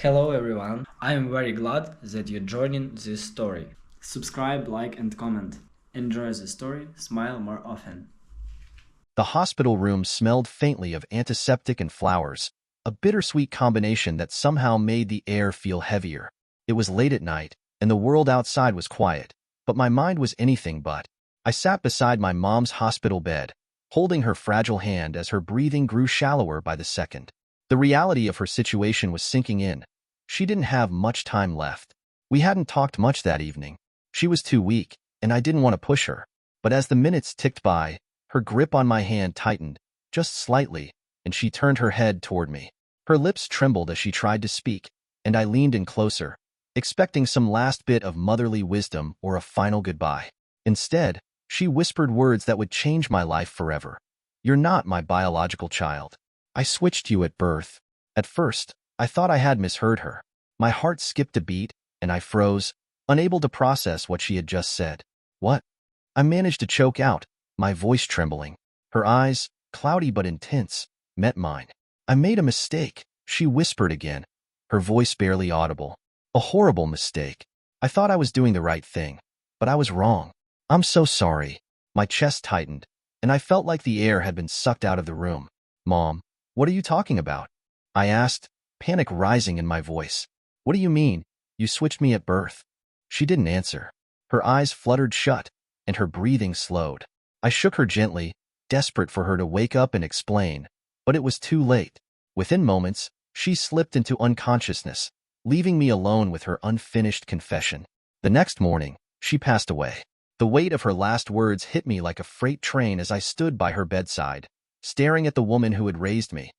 Hello everyone, I am very glad that you're joining this story. Subscribe, like and comment. Enjoy the story, smile more often. The hospital room smelled faintly of antiseptic and flowers, a bittersweet combination that somehow made the air feel heavier. It was late at night, and the world outside was quiet, but my mind was anything but. I sat beside my mom's hospital bed, holding her fragile hand as her breathing grew shallower by the second. The reality of her situation was sinking in. She didn't have much time left. We hadn't talked much that evening. She was too weak, and I didn't want to push her. But as the minutes ticked by, her grip on my hand tightened, just slightly, and she turned her head toward me. Her lips trembled as she tried to speak, and I leaned in closer, expecting some last bit of motherly wisdom or a final goodbye. Instead, she whispered words that would change my life forever. "You're not my biological child. I switched you at birth." At first, I thought I had misheard her. My heart skipped a beat, and I froze, unable to process what she had just said. "What?" I managed to choke out, my voice trembling. Her eyes, cloudy but intense, met mine. "I made a mistake," she whispered again, her voice barely audible. "A horrible mistake. I thought I was doing the right thing, but I was wrong. I'm so sorry." My chest tightened, and I felt like the air had been sucked out of the room. "Mom, what are you talking about?" I asked, panic rising in my voice. "What do you mean? You switched me at birth?" She didn't answer. Her eyes fluttered shut, and her breathing slowed. I shook her gently, desperate for her to wake up and explain, but it was too late. Within moments, she slipped into unconsciousness, leaving me alone with her unfinished confession. The next morning, she passed away. The weight of her last words hit me like a freight train as I stood by her bedside, staring at the woman who had raised me,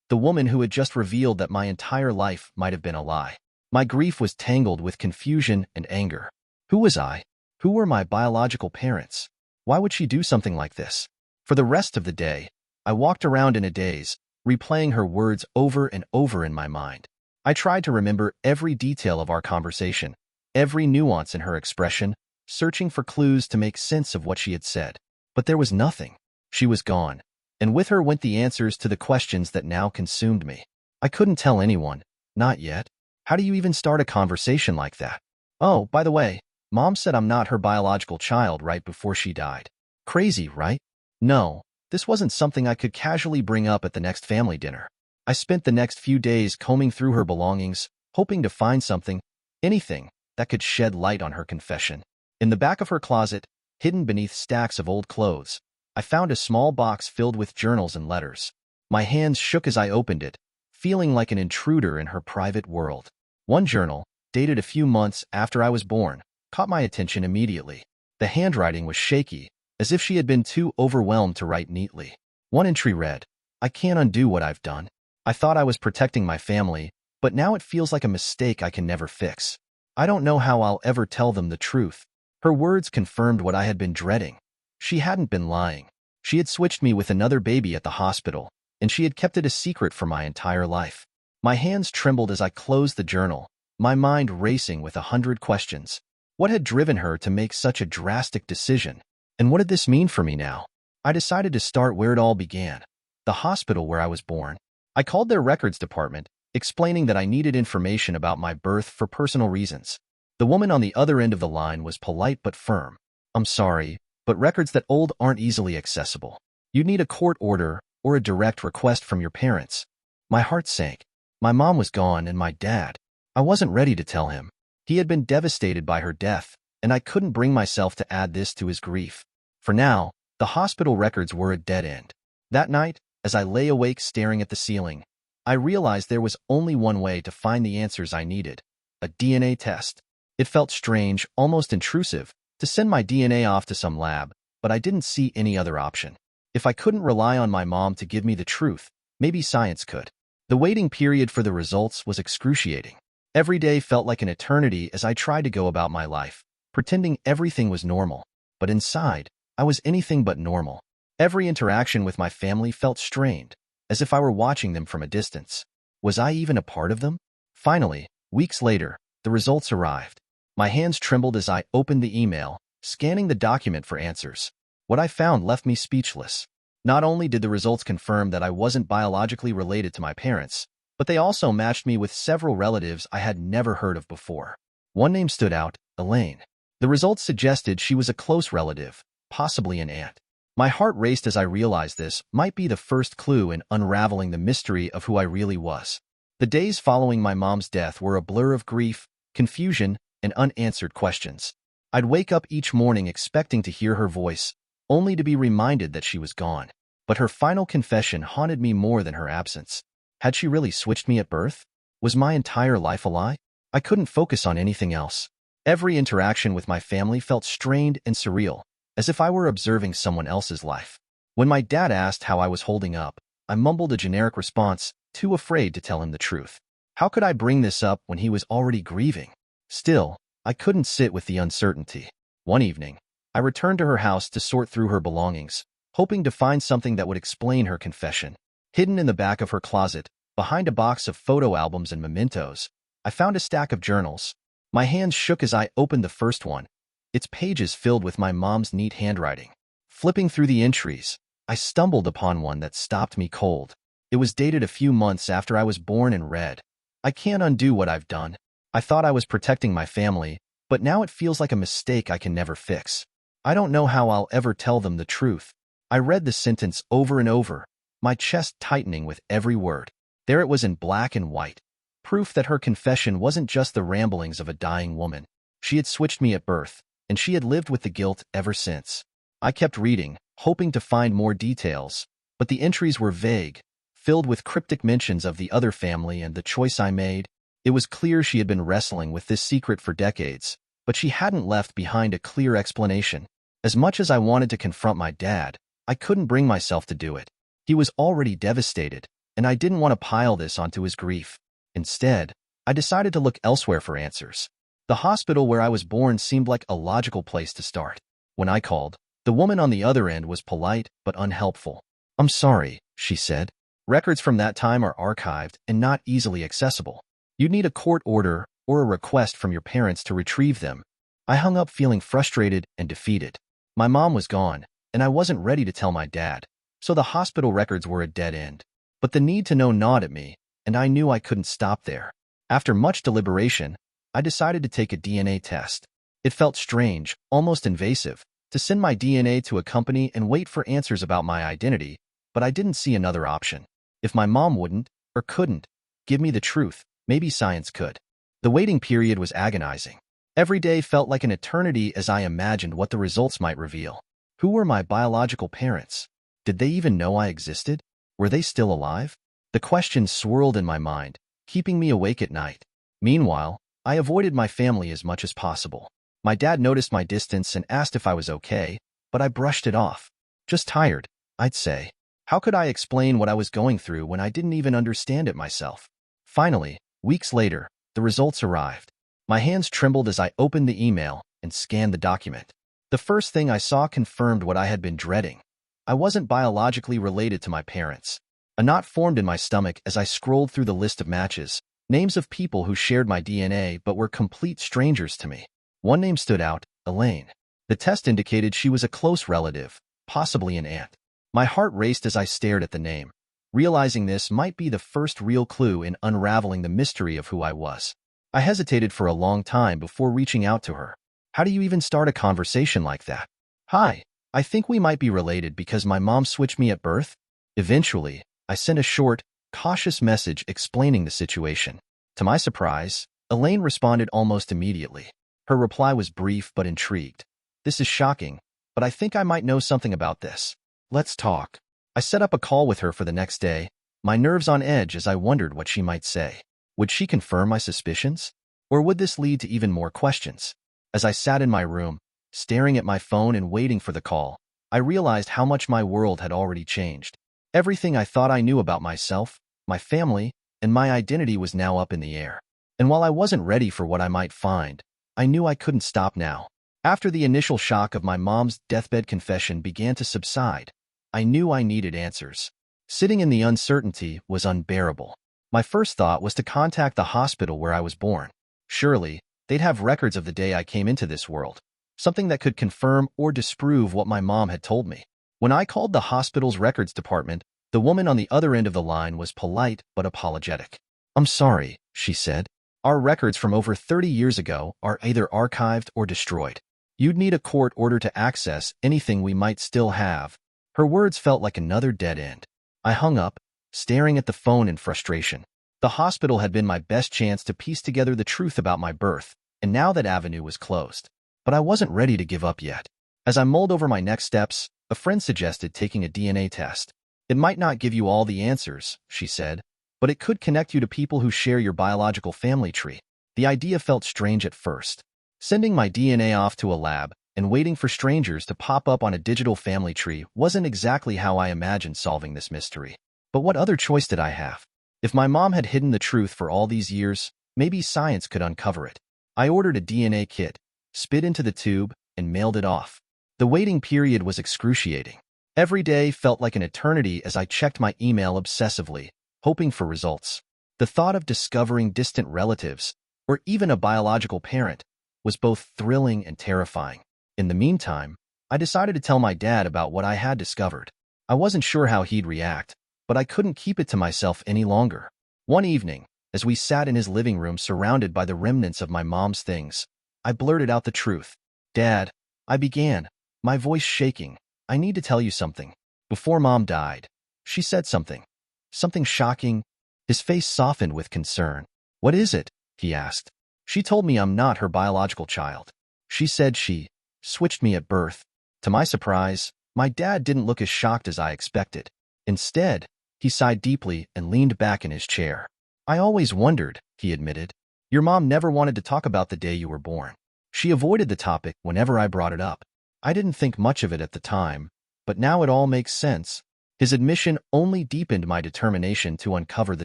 the woman who had just revealed that my entire life might have been a lie. My grief was tangled with confusion and anger. Who was I? Who were my biological parents? Why would she do something like this? For the rest of the day, I walked around in a daze, replaying her words over and over in my mind. I tried to remember every detail of our conversation, every nuance in her expression, searching for clues to make sense of what she had said. But there was nothing. She was gone, and with her went the answers to the questions that now consumed me. I couldn't tell anyone, not yet. How do you even start a conversation like that? "Oh, by the way, Mom said I'm not her biological child right before she died." Crazy, right? No, this wasn't something I could casually bring up at the next family dinner. I spent the next few days combing through her belongings, hoping to find something, anything, that could shed light on her confession. In the back of her closet, hidden beneath stacks of old clothes, I found a small box filled with journals and letters. My hands shook as I opened it, feeling like an intruder in her private world. One journal, dated a few months after I was born, caught my attention immediately. The handwriting was shaky, as if she had been too overwhelmed to write neatly. One entry read, "I can't undo what I've done. I thought I was protecting my family, but now it feels like a mistake I can never fix. I don't know how I'll ever tell them the truth." Her words confirmed what I had been dreading. She hadn't been lying. She had switched me with another baby at the hospital, and she had kept it a secret for my entire life. My hands trembled as I closed the journal, my mind racing with 100 questions. What had driven her to make such a drastic decision? And what did this mean for me now? I decided to start where it all began, the hospital where I was born. I called their records department, explaining that I needed information about my birth for personal reasons. The woman on the other end of the line was polite but firm. "I'm sorry, but records that old aren't easily accessible. You'd need a court order or a direct request from your parents." My heart sank. My mom was gone, and my dad. I wasn't ready to tell him. He had been devastated by her death, and I couldn't bring myself to add this to his grief. For now, the hospital records were a dead end. That night, as I lay awake staring at the ceiling, I realized there was only one way to find the answers I needed: a DNA test. It felt strange, almost intrusive, to send my DNA off to some lab, but I didn't see any other option. If I couldn't rely on my mom to give me the truth, maybe science could. The waiting period for the results was excruciating. Every day felt like an eternity as I tried to go about my life, pretending everything was normal. But inside, I was anything but normal. Every interaction with my family felt strained, as if I were watching them from a distance. Was I even a part of them? Finally, weeks later, the results arrived. My hands trembled as I opened the email, scanning the document for answers. What I found left me speechless. Not only did the results confirm that I wasn't biologically related to my parents, but they also matched me with several relatives I had never heard of before. One name stood out, Elaine. The results suggested she was a close relative, possibly an aunt. My heart raced as I realized this might be the first clue in unraveling the mystery of who I really was. The days following my mom's death were a blur of grief, confusion, and unanswered questions. I'd wake up each morning expecting to hear her voice, only to be reminded that she was gone. But her final confession haunted me more than her absence. Had she really switched me at birth? Was my entire life a lie? I couldn't focus on anything else. Every interaction with my family felt strained and surreal, as if I were observing someone else's life. When my dad asked how I was holding up, I mumbled a generic response, too afraid to tell him the truth. How could I bring this up when he was already grieving? Still, I couldn't sit with the uncertainty. One evening, I returned to her house to sort through her belongings, hoping to find something that would explain her confession. Hidden in the back of her closet, behind a box of photo albums and mementos, I found a stack of journals. My hands shook as I opened the first one, its pages filled with my mom's neat handwriting. Flipping through the entries, I stumbled upon one that stopped me cold. It was dated a few months after I was born and read, "I can't undo what I've done. I thought I was protecting my family, but now it feels like a mistake I can never fix. I don't know how I'll ever tell them the truth." I read the sentence over and over, my chest tightening with every word. There it was in black and white, proof that her confession wasn't just the ramblings of a dying woman. She had switched me at birth, and she had lived with the guilt ever since. I kept reading, hoping to find more details, but the entries were vague, filled with cryptic mentions of the other family and the choice I made. It was clear she had been wrestling with this secret for decades, but she hadn't left behind a clear explanation. As much as I wanted to confront my dad, I couldn't bring myself to do it. He was already devastated, and I didn't want to pile this onto his grief. Instead, I decided to look elsewhere for answers. The hospital where I was born seemed like a logical place to start. When I called, the woman on the other end was polite but unhelpful. "I'm sorry," she said. "Records from that time are archived and not easily accessible. You'd need a court order or a request from your parents to retrieve them." I hung up feeling frustrated and defeated. My mom was gone, and I wasn't ready to tell my dad, so the hospital records were a dead end. But the need to know gnawed at me, and I knew I couldn't stop there. After much deliberation, I decided to take a DNA test. It felt strange, almost invasive, to send my DNA to a company and wait for answers about my identity, but I didn't see another option. If my mom wouldn't, or couldn't, give me the truth, maybe science could. The waiting period was agonizing. Every day felt like an eternity as I imagined what the results might reveal. Who were my biological parents? Did they even know I existed? Were they still alive? The questions swirled in my mind, keeping me awake at night. Meanwhile, I avoided my family as much as possible. My dad noticed my distance and asked if I was okay, but I brushed it off. Just tired, I'd say. How could I explain what I was going through when I didn't even understand it myself? Finally, weeks later, the results arrived. My hands trembled as I opened the email and scanned the document. The first thing I saw confirmed what I had been dreading. I wasn't biologically related to my parents. A knot formed in my stomach as I scrolled through the list of matches, names of people who shared my DNA but were complete strangers to me. One name stood out, Elaine. The test indicated she was a close relative, possibly an aunt. My heart raced as I stared at the name, realizing this might be the first real clue in unraveling the mystery of who I was. I hesitated for a long time before reaching out to her. How do you even start a conversation like that? "Hi, I think we might be related because my mom switched me at birth." Eventually, I sent a short, cautious message explaining the situation. To my surprise, Elaine responded almost immediately. Her reply was brief but intrigued. "This is shocking, but I think I might know something about this. Let's talk." I set up a call with her for the next day, my nerves on edge as I wondered what she might say. Would she confirm my suspicions? Or would this lead to even more questions? As I sat in my room, staring at my phone and waiting for the call, I realized how much my world had already changed. Everything I thought I knew about myself, my family, and my identity was now up in the air. And while I wasn't ready for what I might find, I knew I couldn't stop now. After the initial shock of my mom's deathbed confession began to subside, I knew I needed answers. Sitting in the uncertainty was unbearable. My first thought was to contact the hospital where I was born. Surely, they'd have records of the day I came into this world, something that could confirm or disprove what my mom had told me. When I called the hospital's records department, the woman on the other end of the line was polite but apologetic. I'm sorry, she said. Our records from over 30 years ago are either archived or destroyed. You'd need a court order to access anything we might still have. Her words felt like another dead end. I hung up, staring at the phone in frustration. The hospital had been my best chance to piece together the truth about my birth, and now that avenue was closed. But I wasn't ready to give up yet. As I mulled over my next steps, a friend suggested taking a DNA test. It might not give you all the answers, she said, but it could connect you to people who share your biological family tree. The idea felt strange at first. Sending my DNA off to a lab and waiting for strangers to pop up on a digital family tree wasn't exactly how I imagined solving this mystery. But what other choice did I have? If my mom had hidden the truth for all these years, maybe science could uncover it. I ordered a DNA kit, spit into the tube, and mailed it off. The waiting period was excruciating. Every day felt like an eternity as I checked my email obsessively, hoping for results. The thought of discovering distant relatives, or even a biological parent, was both thrilling and terrifying. In the meantime, I decided to tell my dad about what I had discovered. I wasn't sure how he'd react, but I couldn't keep it to myself any longer. One evening, as we sat in his living room surrounded by the remnants of my mom's things, I blurted out the truth. "Dad," I began, my voice shaking, "I need to tell you something. Before Mom died, she said something. Something shocking." His face softened with concern. "What is it?" he asked. "She told me I'm not her biological child. She said she switched me at birth." To my surprise, my dad didn't look as shocked as I expected. Instead, he sighed deeply and leaned back in his chair. "I always wondered," he admitted. "Your mom never wanted to talk about the day you were born. She avoided the topic whenever I brought it up. I didn't think much of it at the time, but now it all makes sense." His admission only deepened my determination to uncover the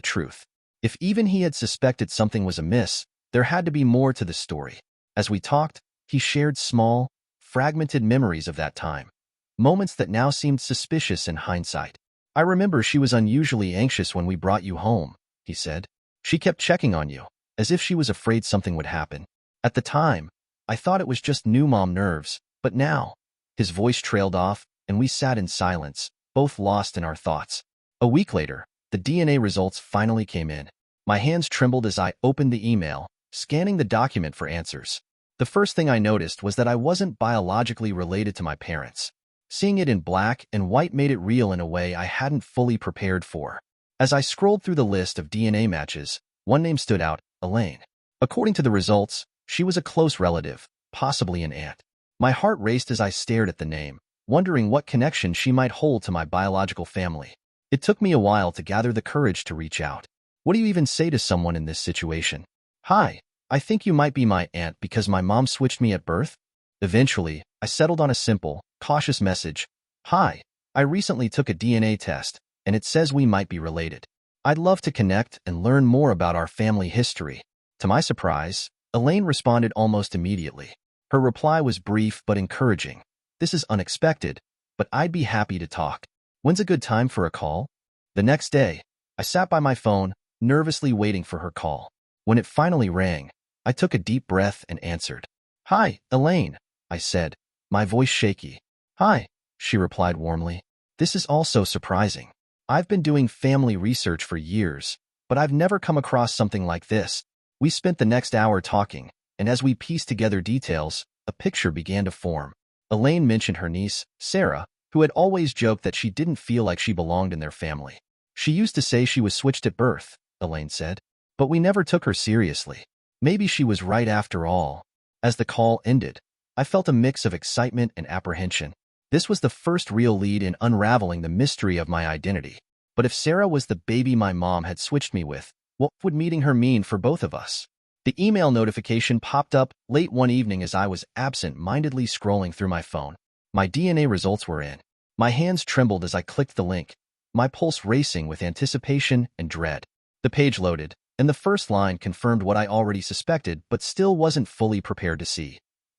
truth. If even he had suspected something was amiss, there had to be more to the story. As we talked, he shared small, fragmented memories of that time, moments that now seemed suspicious in hindsight. "I remember she was unusually anxious when we brought you home," he said. "She kept checking on you, as if she was afraid something would happen. At the time, I thought it was just new mom nerves, but now—" His voice trailed off, and we sat in silence, both lost in our thoughts. A week later, the DNA results finally came in. My hands trembled as I opened the email, scanning the document for answers. The first thing I noticed was that I wasn't biologically related to my parents. Seeing it in black and white made it real in a way I hadn't fully prepared for. As I scrolled through the list of DNA matches, one name stood out: Elaine. According to the results, she was a close relative, possibly an aunt. My heart raced as I stared at the name, wondering what connection she might hold to my biological family. It took me a while to gather the courage to reach out. What do you even say to someone in this situation? "Hi, I think you might be my aunt because my mom switched me at birth?" Eventually, I settled on a simple, cautious message. "Hi, I recently took a DNA test, and it says we might be related. I'd love to connect and learn more about our family history." To my surprise, Elaine responded almost immediately. Her reply was brief but encouraging. "This is unexpected, but I'd be happy to talk. When's a good time for a call?" The next day, I sat by my phone, nervously waiting for her call. When it finally rang, I took a deep breath and answered. "Hi, Elaine," I said, my voice shaky. "Hi," she replied warmly. "This is also surprising. I've been doing family research for years, but I've never come across something like this." We spent the next hour talking, and as we pieced together details, a picture began to form. Elaine mentioned her niece, Sarah, who had always joked that she didn't feel like she belonged in their family. "She used to say she was switched at birth," Elaine said, "but we never took her seriously. Maybe she was right after all." As the call ended, I felt a mix of excitement and apprehension. This was the first real lead in unraveling the mystery of my identity. But if Sarah was the baby my mom had switched me with, what would meeting her mean for both of us? The email notification popped up late one evening as I was absent-mindedly scrolling through my phone. My DNA results were in. My hands trembled as I clicked the link, my pulse racing with anticipation and dread. The page loaded, and the first line confirmed what I already suspected but still wasn't fully prepared to see.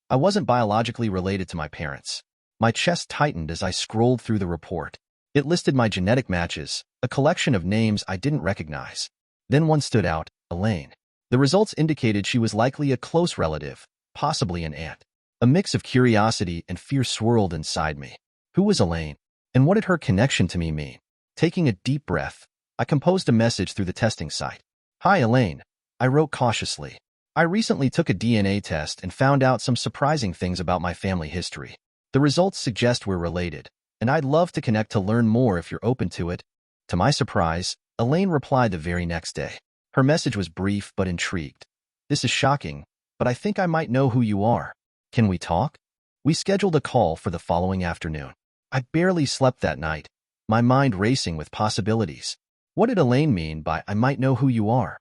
I wasn't biologically related to my parents. My chest tightened as I scrolled through the report. It listed my genetic matches, a collection of names I didn't recognize. Then one stood out: Elaine. The results indicated she was likely a close relative, possibly an aunt. A mix of curiosity and fear swirled inside me. Who was Elaine? And what did her connection to me mean? Taking a deep breath, I composed a message through the testing site. Hi, Elaine. I wrote cautiously. I recently took a DNA test and found out some surprising things about my family history. The results suggest we're related, and I'd love to connect to learn more if you're open to it. To my surprise, Elaine replied the very next day. Her message was brief but intrigued. This is shocking, but I think I might know who you are. Can we talk? We scheduled a call for the following afternoon. I barely slept that night, my mind racing with possibilities. What did Elaine mean by "I might know who you are"?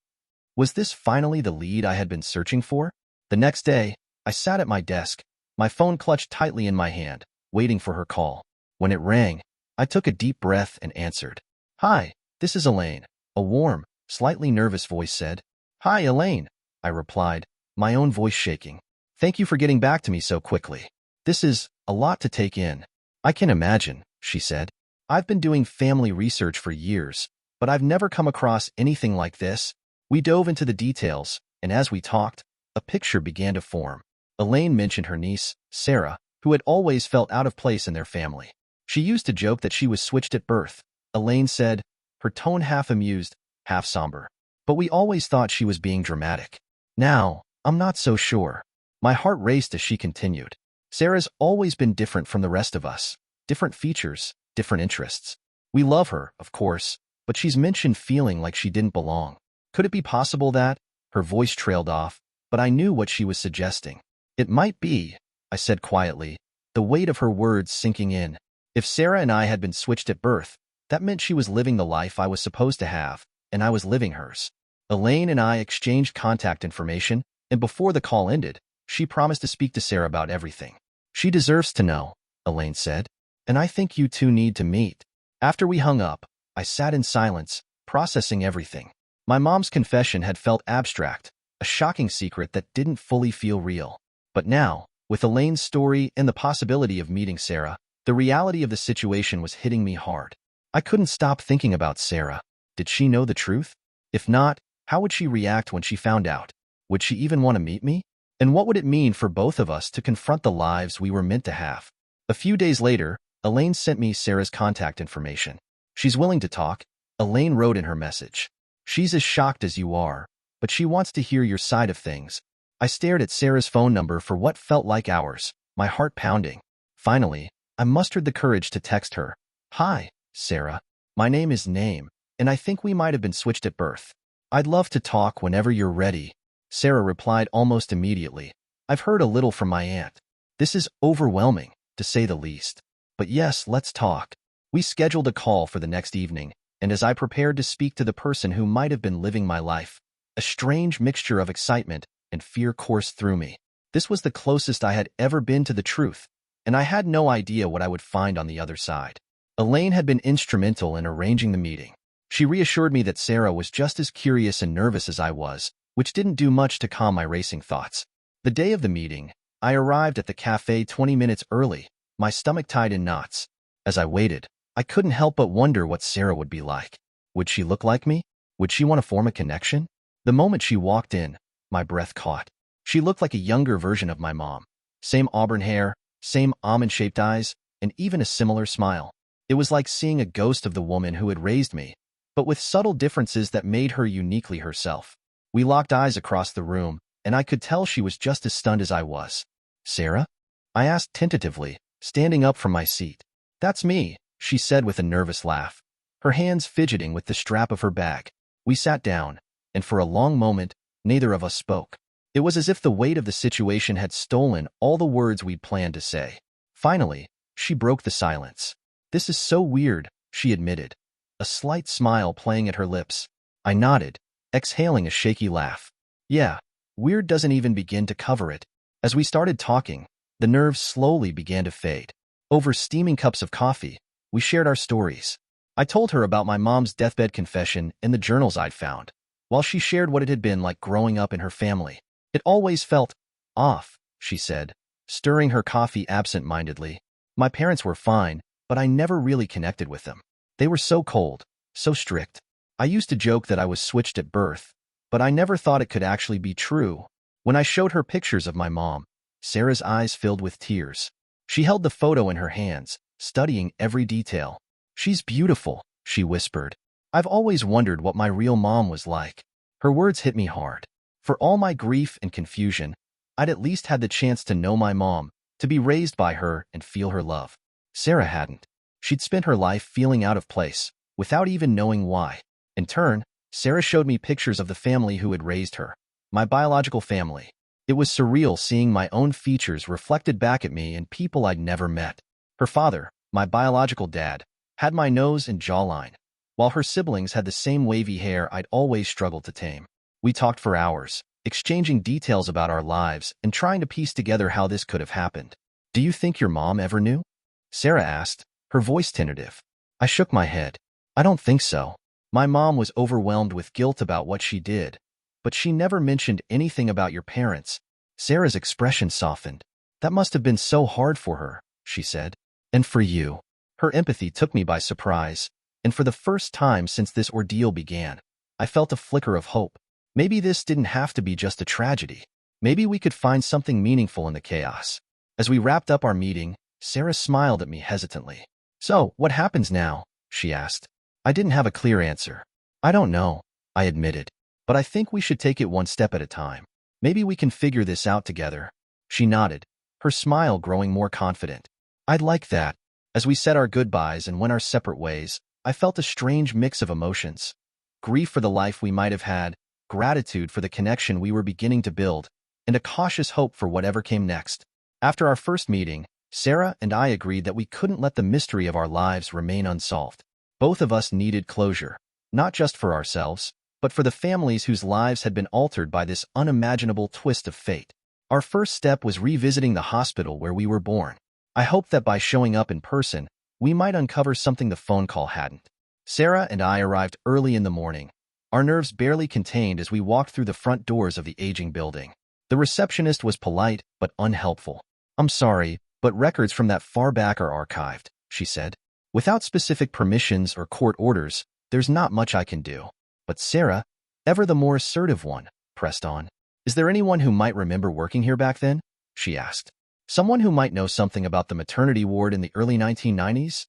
Was this finally the lead I had been searching for? The next day, I sat at my desk, my phone clutched tightly in my hand, waiting for her call. When it rang, I took a deep breath and answered. Hi, this is Elaine, a warm, slightly nervous voice said. Hi, Elaine, I replied, my own voice shaking. Thank you for getting back to me so quickly. This is a lot to take in. I can imagine, she said. I've been doing family research for years, but I've never come across anything like this. We dove into the details, and as we talked, a picture began to form. Elaine mentioned her niece, Sarah, who had always felt out of place in their family. She used to joke that she was switched at birth, Elaine said, her tone half amused, half somber. But we always thought she was being dramatic. Now, I'm not so sure. My heart raced as she continued. Sarah's always been different from the rest of us. Different features, different interests. We love her, of course, but she's mentioned feeling like she didn't belong. Could it be possible that? Her voice trailed off, but I knew what she was suggesting. It might be, I said quietly, the weight of her words sinking in. If Sarah and I had been switched at birth, that meant she was living the life I was supposed to have, and I was living hers. Elaine and I exchanged contact information, and before the call ended, she promised to speak to Sarah about everything. She deserves to know, Elaine said, and I think you two need to meet. After we hung up, I sat in silence, processing everything. My mom's confession had felt abstract, a shocking secret that didn't fully feel real. But now, with Elaine's story and the possibility of meeting Sarah, the reality of the situation was hitting me hard. I couldn't stop thinking about Sarah. Did she know the truth? If not, how would she react when she found out? Would she even want to meet me? And what would it mean for both of us to confront the lives we were meant to have? A few days later, Elaine sent me Sarah's contact information. She's willing to talk, Elaine wrote in her message. She's as shocked as you are, but she wants to hear your side of things. I stared at Sarah's phone number for what felt like hours, my heart pounding. Finally, I mustered the courage to text her. Hi, Sarah. My name is Name, and I think we might have been switched at birth. I'd love to talk whenever you're ready. Sarah replied almost immediately. I've heard a little from my aunt. This is overwhelming, to say the least. But yes, let's talk. We scheduled a call for the next evening, and as I prepared to speak to the person who might have been living my life, a strange mixture of excitement and fear coursed through me. This was the closest I had ever been to the truth, and I had no idea what I would find on the other side. Elaine had been instrumental in arranging the meeting. She reassured me that Sarah was just as curious and nervous as I was, which didn't do much to calm my racing thoughts. The day of the meeting, I arrived at the cafe 20 minutes early, my stomach tied in knots. As I waited, I couldn't help but wonder what Sarah would be like. Would she look like me? Would she want to form a connection? The moment she walked in, my breath caught. She looked like a younger version of my mom. Same auburn hair, same almond-shaped eyes, and even a similar smile. It was like seeing a ghost of the woman who had raised me, but with subtle differences that made her uniquely herself. We locked eyes across the room, and I could tell she was just as stunned as I was. Sarah? I asked tentatively, standing up from my seat. That's me, she said with a nervous laugh, her hands fidgeting with the strap of her bag. We sat down, and for a long moment, neither of us spoke. It was as if the weight of the situation had stolen all the words we'd planned to say. Finally, she broke the silence. This is so weird, she admitted, a slight smile playing at her lips. I nodded, exhaling a shaky laugh. Yeah, weird doesn't even begin to cover it. As we started talking, the nerves slowly began to fade. Over steaming cups of coffee, we shared our stories. I told her about my mom's deathbed confession and the journals I'd found, while she shared what it had been like growing up in her family. It always felt off, she said, stirring her coffee absent-mindedly. My parents were fine, but I never really connected with them. They were so cold, so strict. I used to joke that I was switched at birth, but I never thought it could actually be true. When I showed her pictures of my mom, Sarah's eyes filled with tears. She held the photo in her hands, studying every detail. She's beautiful, she whispered. I've always wondered what my real mom was like. Her words hit me hard. For all my grief and confusion, I'd at least had the chance to know my mom, to be raised by her and feel her love. Sarah hadn't. She'd spent her life feeling out of place, without even knowing why. In turn, Sarah showed me pictures of the family who had raised her, my biological family. It was surreal seeing my own features reflected back at me in people I'd never met. Her father, my biological dad, had my nose and jawline, while her siblings had the same wavy hair I'd always struggled to tame. We talked for hours, exchanging details about our lives and trying to piece together how this could have happened. "Do you think your mom ever knew?" Sarah asked, her voice tentative. I shook my head. "I don't think so. My mom was overwhelmed with guilt about what she did, but she never mentioned anything about your parents." Sarah's expression softened. "That must have been so hard for her," she said. "And for you." Her empathy took me by surprise, and for the first time since this ordeal began, I felt a flicker of hope. Maybe this didn't have to be just a tragedy. Maybe we could find something meaningful in the chaos. As we wrapped up our meeting, Sarah smiled at me hesitantly. "So, what happens now?" she asked. I didn't have a clear answer. "I don't know," I admitted. "But I think we should take it one step at a time. Maybe we can figure this out together." She nodded, her smile growing more confident. "I'd like that." As we said our goodbyes and went our separate ways, I felt a strange mix of emotions. Grief for the life we might have had, gratitude for the connection we were beginning to build, and a cautious hope for whatever came next. After our first meeting, Sarah and I agreed that we couldn't let the mystery of our lives remain unsolved. Both of us needed closure, not just for ourselves, but for the families whose lives had been altered by this unimaginable twist of fate. Our first step was revisiting the hospital where we were born. I hoped that by showing up in person, we might uncover something the phone call hadn't. Sarah and I arrived early in the morning, our nerves barely contained as we walked through the front doors of the aging building. The receptionist was polite but unhelpful. "I'm sorry, but records from that far back are archived," she said. "Without specific permissions or court orders, there's not much I can do." But Sarah, ever the more assertive one, pressed on. "Is there anyone who might remember working here back then?" she asked. "Someone who might know something about the maternity ward in the early 1990s?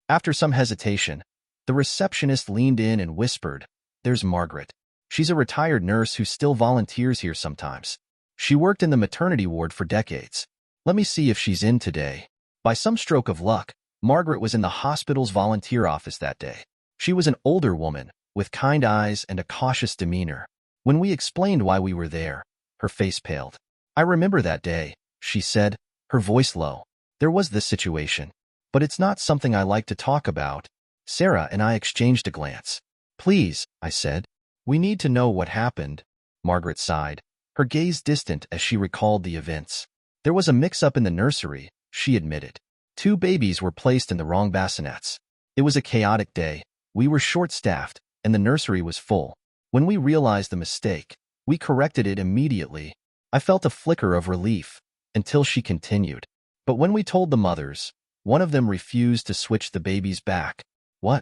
After some hesitation, the receptionist leaned in and whispered, "There's Margaret. She's a retired nurse who still volunteers here sometimes. She worked in the maternity ward for decades. Let me see if she's in today." By some stroke of luck, Margaret was in the hospital's volunteer office that day. She was an older woman, with kind eyes and a cautious demeanor. When we explained why we were there, her face paled. "I remember that day," she said, her voice low. "There was this situation, but it's not something I like to talk about." Sarah and I exchanged a glance. "Please," I said. "We need to know what happened." Margaret sighed, her gaze distant as she recalled the events. "There was a mix-up in the nursery," she admitted. "Two babies were placed in the wrong bassinets. It was a chaotic day. We were short-staffed, and the nursery was full. When we realized the mistake, we corrected it immediately." I felt a flicker of relief, until she continued. "But when we told the mothers, one of them refused to switch the babies back." "What?"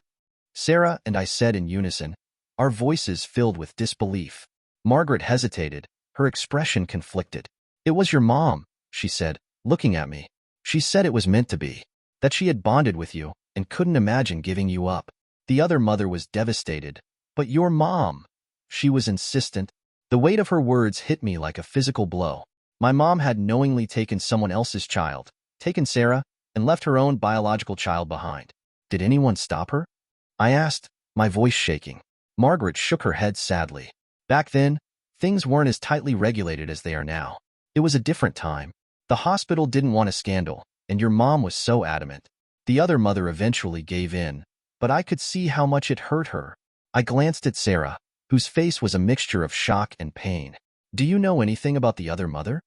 Sarah and I said in unison, our voices filled with disbelief. Margaret hesitated, her expression conflicted. "It was your mom," she said, looking at me. "She said it was meant to be, that she had bonded with you and couldn't imagine giving you up." The other mother was devastated. "But your mom," she was insistent. The weight of her words hit me like a physical blow. My mom had knowingly taken someone else's child, taken Sarah, and left her own biological child behind. "Did anyone stop her?" I asked, my voice shaking. Margaret shook her head sadly. "Back then, things weren't as tightly regulated as they are now. It was a different time. The hospital didn't want a scandal, and your mom was so adamant." The other mother eventually gave in, but I could see how much it hurt her. I glanced at Sarah, whose face was a mixture of shock and pain. "Do you know anything about the other mother?"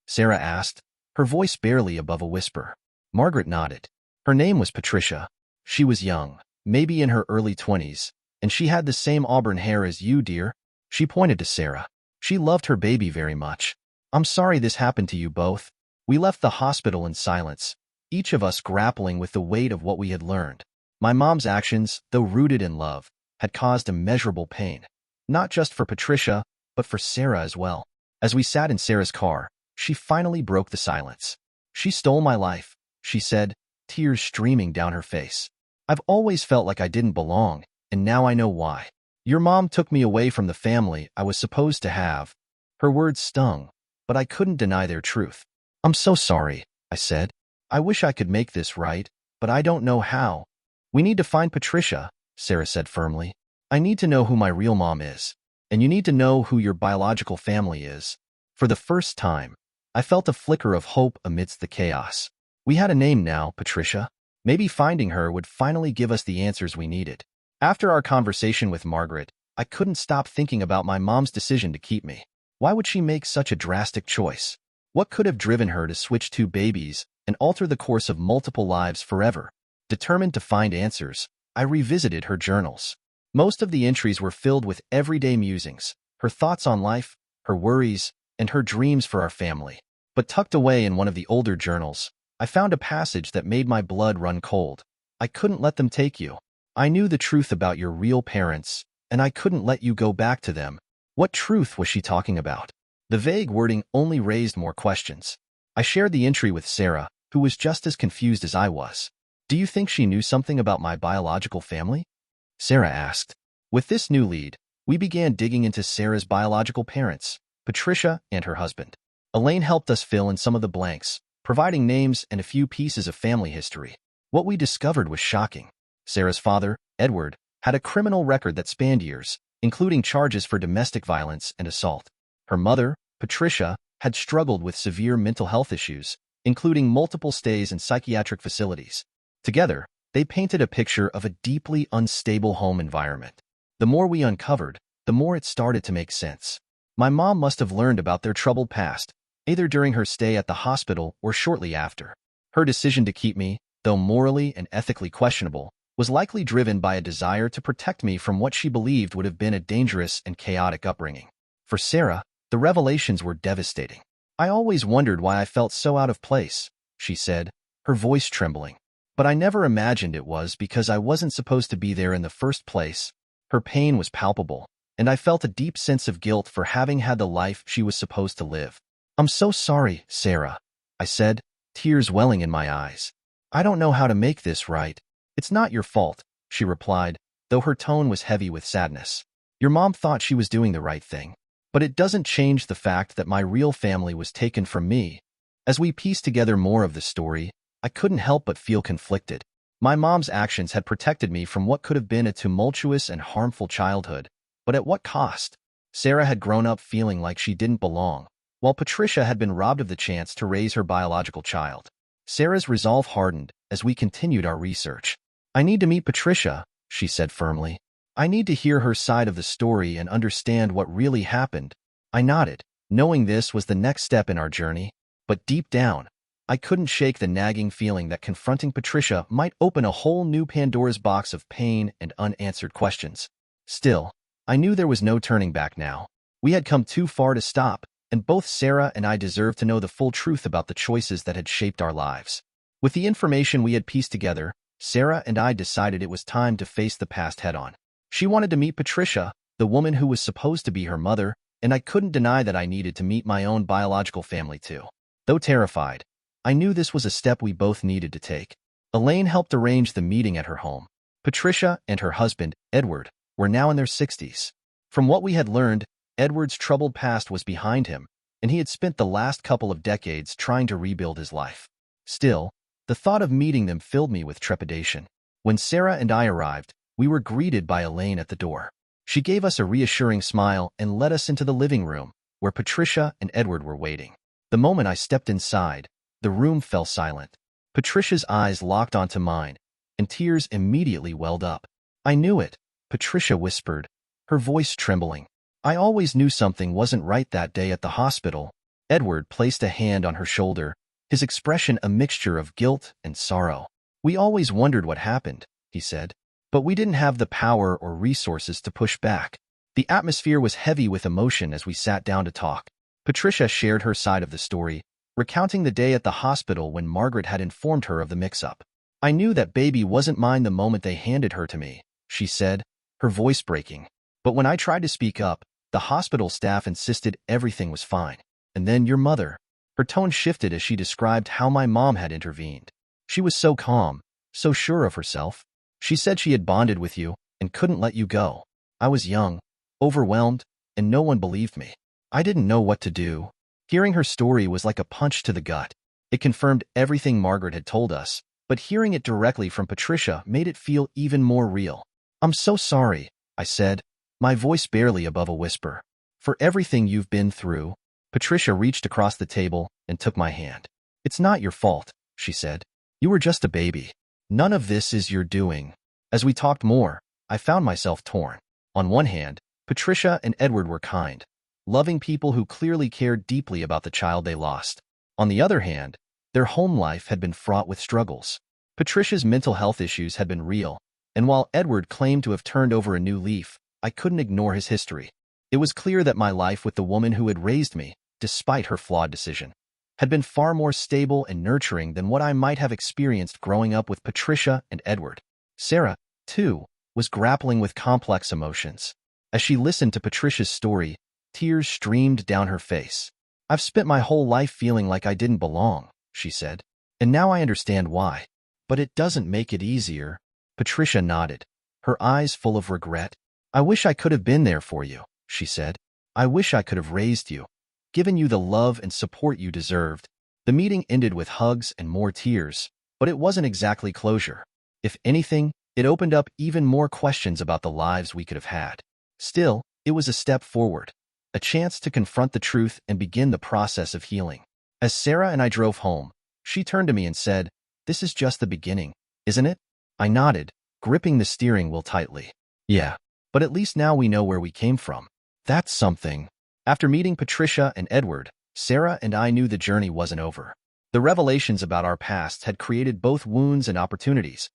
Sarah asked, her voice barely above a whisper. Margaret nodded. "Her name was Patricia. She was young, maybe in her early 20s, and she had the same auburn hair as you, dear." She pointed to Sarah. "She loved her baby very much. I'm sorry this happened to you both." We left the hospital in silence, each of us grappling with the weight of what we had learned. My mom's actions, though rooted in love, had caused immeasurable pain, not just for Patricia, but for Sarah as well. As we sat in Sarah's car, she finally broke the silence. "She stole my life," she said, tears streaming down her face. "I've always felt like I didn't belong, and now I know why. Your mom took me away from the family I was supposed to have. Her words stung, but I couldn't deny their truth. I'm so sorry, I said. I wish I could make this right, but I don't know how. We need to find Patricia, Sarah said firmly. I need to know who my real mom is, and you need to know who your biological family is. For the first time, I felt a flicker of hope amidst the chaos. We had a name now, Patricia. Maybe finding her would finally give us the answers we needed. After our conversation with Margaret, I couldn't stop thinking about my mom's decision to keep me. Why would she make such a drastic choice? What could have driven her to switch two babies and alter the course of multiple lives forever? Determined to find answers, I revisited her journals. Most of the entries were filled with everyday musings, her thoughts on life, her worries, and her dreams for our family. But tucked away in one of the older journals, I found a passage that made my blood run cold. I couldn't let them take you. I knew the truth about your real parents, and I couldn't let you go back to them. What truth was she talking about? The vague wording only raised more questions. I shared the entry with Sarah, who was just as confused as I was. Do you think she knew something about my biological family? Sarah asked. With this new lead, we began digging into Sarah's biological parents, Patricia and her husband. Elaine helped us fill in some of the blanks, providing names and a few pieces of family history. What we discovered was shocking. Sarah's father, Edward, had a criminal record that spanned years, including charges for domestic violence and assault. Her mother, Patricia, had struggled with severe mental health issues, including multiple stays in psychiatric facilities. Together, they painted a picture of a deeply unstable home environment. The more we uncovered, the more it started to make sense. My mom must have learned about their troubled past, either during her stay at the hospital or shortly after. Her decision to keep me, though morally and ethically questionable, was likely driven by a desire to protect me from what she believed would have been a dangerous and chaotic upbringing. For Sarah, the revelations were devastating. I always wondered why I felt so out of place, she said, her voice trembling. But I never imagined it was because I wasn't supposed to be there in the first place. Her pain was palpable, and I felt a deep sense of guilt for having had the life she was supposed to live. I'm so sorry, Sarah, I said, tears welling in my eyes. I don't know how to make this right. It's not your fault, she replied, though her tone was heavy with sadness. Your mom thought she was doing the right thing. But it doesn't change the fact that my real family was taken from me. As we pieced together more of the story, I couldn't help but feel conflicted. My mom's actions had protected me from what could have been a tumultuous and harmful childhood, but at what cost? Sarah had grown up feeling like she didn't belong, while Patricia had been robbed of the chance to raise her biological child. Sarah's resolve hardened as we continued our research. I need to meet Patricia, she said firmly. I need to hear her side of the story and understand what really happened. I nodded, knowing this was the next step in our journey, but deep down, I couldn't shake the nagging feeling that confronting Patricia might open a whole new Pandora's box of pain and unanswered questions. Still, I knew there was no turning back now. We had come too far to stop, and both Sarah and I deserved to know the full truth about the choices that had shaped our lives. With the information we had pieced together, Sarah and I decided it was time to face the past head-on. She wanted to meet Patricia, the woman who was supposed to be her mother, and I couldn't deny that I needed to meet my own biological family too. Though terrified, I knew this was a step we both needed to take. Elaine helped arrange the meeting at her home. Patricia and her husband, Edward, were now in their 60s. From what we had learned, Edward's troubled past was behind him, and he had spent the last couple of decades trying to rebuild his life. Still, the thought of meeting them filled me with trepidation. When Sarah and I arrived, we were greeted by Elaine at the door. She gave us a reassuring smile and led us into the living room, where Patricia and Edward were waiting. The moment I stepped inside, the room fell silent. Patricia's eyes locked onto mine, and tears immediately welled up. I knew it, Patricia whispered, her voice trembling. I always knew something wasn't right that day at the hospital. Edward placed a hand on her shoulder, his expression a mixture of guilt and sorrow. We always wondered what happened, he said, but we didn't have the power or resources to push back. The atmosphere was heavy with emotion as we sat down to talk. Patricia shared her side of the story, recounting the day at the hospital when Margaret had informed her of the mix-up. I knew that baby wasn't mine the moment they handed her to me, she said, her voice breaking. But when I tried to speak up, the hospital staff insisted everything was fine. And then your mother. Her tone shifted as she described how my mom had intervened. She was so calm, so sure of herself. She said she had bonded with you and couldn't let you go. I was young, overwhelmed, and no one believed me. I didn't know what to do. Hearing her story was like a punch to the gut. It confirmed everything Margaret had told us, but hearing it directly from Patricia made it feel even more real. "I'm so sorry," I said, my voice barely above a whisper. "For everything you've been through." Patricia reached across the table and took my hand. "It's not your fault," she said. "You were just a baby. None of this is your doing." As we talked more, I found myself torn. On one hand, Patricia and Edward were kind, loving people who clearly cared deeply about the child they lost. On the other hand, their home life had been fraught with struggles. Patricia's mental health issues had been real, and while Edward claimed to have turned over a new leaf, I couldn't ignore his history. It was clear that my life with the woman who had raised me, despite her flawed decision, had been far more stable and nurturing than what I might have experienced growing up with Patricia and Edward. Sarah, too, was grappling with complex emotions. As she listened to Patricia's story, tears streamed down her face. "I've spent my whole life feeling like I didn't belong," she said, "and now I understand why. But it doesn't make it easier." Patricia nodded, her eyes full of regret. "I wish I could have been there for you," she said. "I wish I could have raised you, given you the love and support you deserved." The meeting ended with hugs and more tears, but it wasn't exactly closure. If anything, it opened up even more questions about the lives we could have had. Still, it was a step forward, a chance to confront the truth and begin the process of healing. As Sarah and I drove home, she turned to me and said, "This is just the beginning, isn't it?" I nodded, gripping the steering wheel tightly. "Yeah, but at least now we know where we came from. That's something." After meeting Patricia and Edward, Sarah and I knew the journey wasn't over. The revelations about our past had created both wounds and opportunities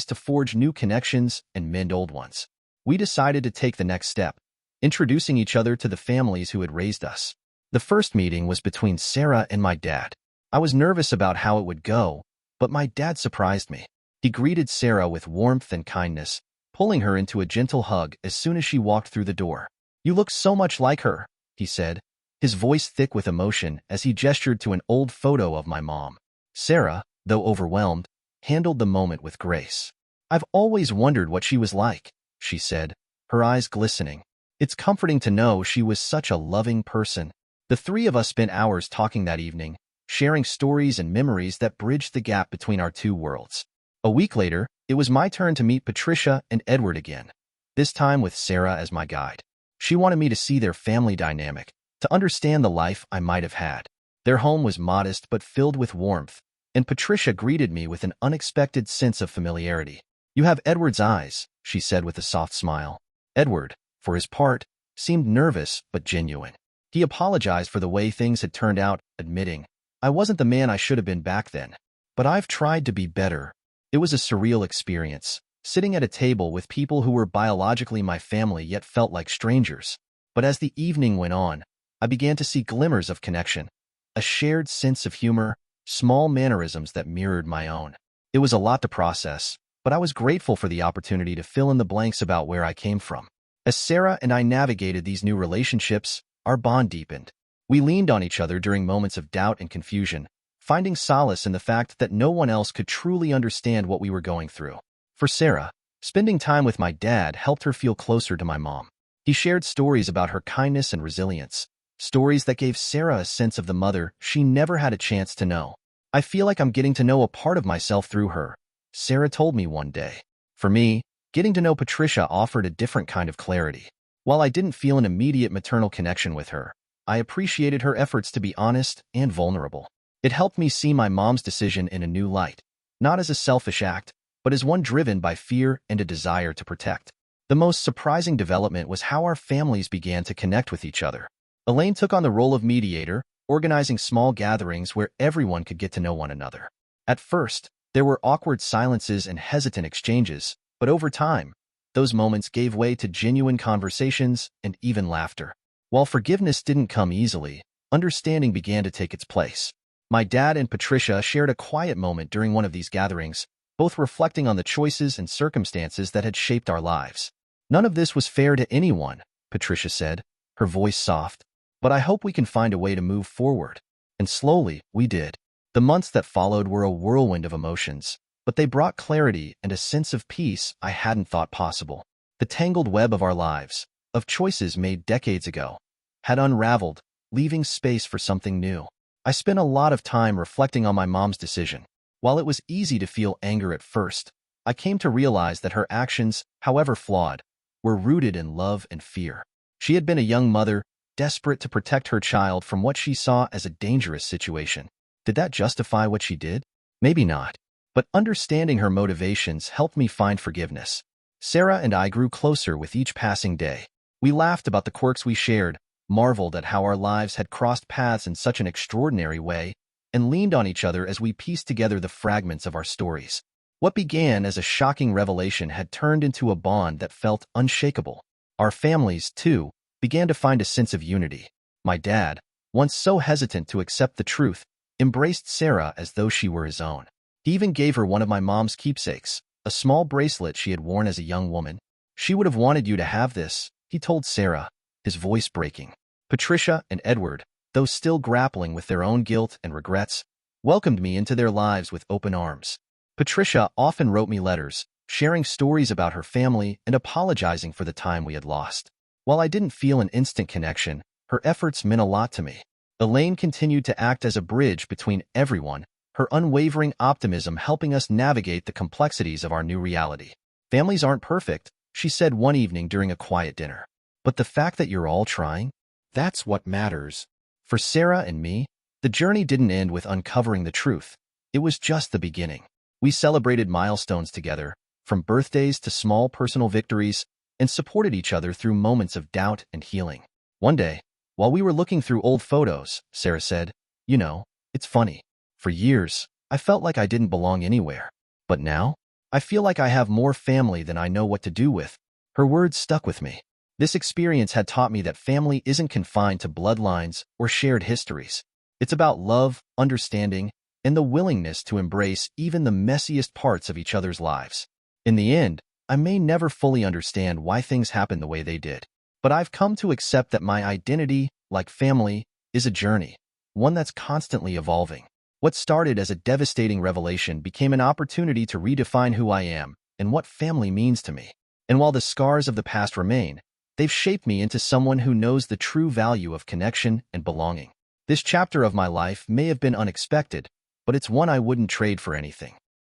to forge new connections and mend old ones. We decided to take the next step, introducing each other to the families who had raised us. The first meeting was between Sarah and my dad. I was nervous about how it would go, but my dad surprised me. He greeted Sarah with warmth and kindness, pulling her into a gentle hug as soon as she walked through the door. "You look so much like her," he said, his voice thick with emotion as he gestured to an old photo of my mom. Sarah, though overwhelmed, handled the moment with grace. "I've always wondered what she was like," she said, her eyes glistening. It's comforting to know she was such a loving person. The three of us spent hours talking that evening, sharing stories and memories that bridged the gap between our two worlds. A week later, it was my turn to meet Patricia and Edward again, this time with Sarah as my guide. She wanted me to see their family dynamic, to understand the life I might have had. Their home was modest but filled with warmth, and Patricia greeted me with an unexpected sense of familiarity. "You have Edward's eyes," she said with a soft smile. Edward, for his part, seemed nervous but genuine. He apologized for the way things had turned out, admitting, "I wasn't the man I should have been back then, but I've tried to be better." It was a surreal experience, sitting at a table with people who were biologically my family yet felt like strangers. But as the evening went on, I began to see glimmers of connection, a shared sense of humor, small mannerisms that mirrored my own. It was a lot to process, but I was grateful for the opportunity to fill in the blanks about where I came from. As Sarah and I navigated these new relationships, our bond deepened. We leaned on each other during moments of doubt and confusion, finding solace in the fact that no one else could truly understand what we were going through. For Sarah, spending time with my dad helped her feel closer to my mom. He shared stories about her kindness and resilience, stories that gave Sarah a sense of the mother she never had a chance to know. "I feel like I'm getting to know a part of myself through her," Sarah told me one day. For me, getting to know Patricia offered a different kind of clarity. While I didn't feel an immediate maternal connection with her, I appreciated her efforts to be honest and vulnerable. It helped me see my mom's decision in a new light, not as a selfish act, but as one driven by fear and a desire to protect. The most surprising development was how our families began to connect with each other. Elaine took on the role of mediator, organizing small gatherings where everyone could get to know one another. At first, there were awkward silences and hesitant exchanges, but over time, those moments gave way to genuine conversations and even laughter. While forgiveness didn't come easily, understanding began to take its place. My dad and Patricia shared a quiet moment during one of these gatherings, both reflecting on the choices and circumstances that had shaped our lives. "None of this was fair to anyone," Patricia said, her voice soft, "but I hope we can find a way to move forward." And slowly, we did. The months that followed were a whirlwind of emotions, but they brought clarity and a sense of peace I hadn't thought possible. The tangled web of our lives, of choices made decades ago, had unraveled, leaving space for something new. I spent a lot of time reflecting on my mom's decision. While it was easy to feel anger at first, I came to realize that her actions, however flawed, were rooted in love and fear. She had been a young mother, desperate to protect her child from what she saw as a dangerous situation. Did that justify what she did? Maybe not. But understanding her motivations helped me find forgiveness. Sarah and I grew closer with each passing day. We laughed about the quirks we shared, marveled at how our lives had crossed paths in such an extraordinary way, and leaned on each other as we pieced together the fragments of our stories. What began as a shocking revelation had turned into a bond that felt unshakable. Our families, too, began to find a sense of unity. My dad, once so hesitant to accept the truth, embraced Sarah as though she were his own. He even gave her one of my mom's keepsakes, a small bracelet she had worn as a young woman. "She would have wanted you to have this," he told Sarah, his voice breaking. Patricia and Edward, though still grappling with their own guilt and regrets, welcomed me into their lives with open arms. Patricia often wrote me letters, sharing stories about her family and apologizing for the time we had lost. While I didn't feel an instant connection, her efforts meant a lot to me. Elaine continued to act as a bridge between everyone, her unwavering optimism helping us navigate the complexities of our new reality. "Families aren't perfect," she said one evening during a quiet dinner. "But the fact that you're all trying, that's what matters." For Sarah and me, the journey didn't end with uncovering the truth. It was just the beginning. We celebrated milestones together, from birthdays to small personal victories, and supported each other through moments of doubt and healing. One day, while we were looking through old photos, Sarah said, "You know, it's funny. For years, I felt like I didn't belong anywhere. But now, I feel like I have more family than I know what to do with." Her words stuck with me. This experience had taught me that family isn't confined to bloodlines or shared histories. It's about love, understanding, and the willingness to embrace even the messiest parts of each other's lives. In the end, I may never fully understand why things happen the way they did, but I've come to accept that my identity, like family, is a journey, one that's constantly evolving. What started as a devastating revelation became an opportunity to redefine who I am and what family means to me. And while the scars of the past remain, they've shaped me into someone who knows the true value of connection and belonging. This chapter of my life may have been unexpected, but it's one I wouldn't trade for anything.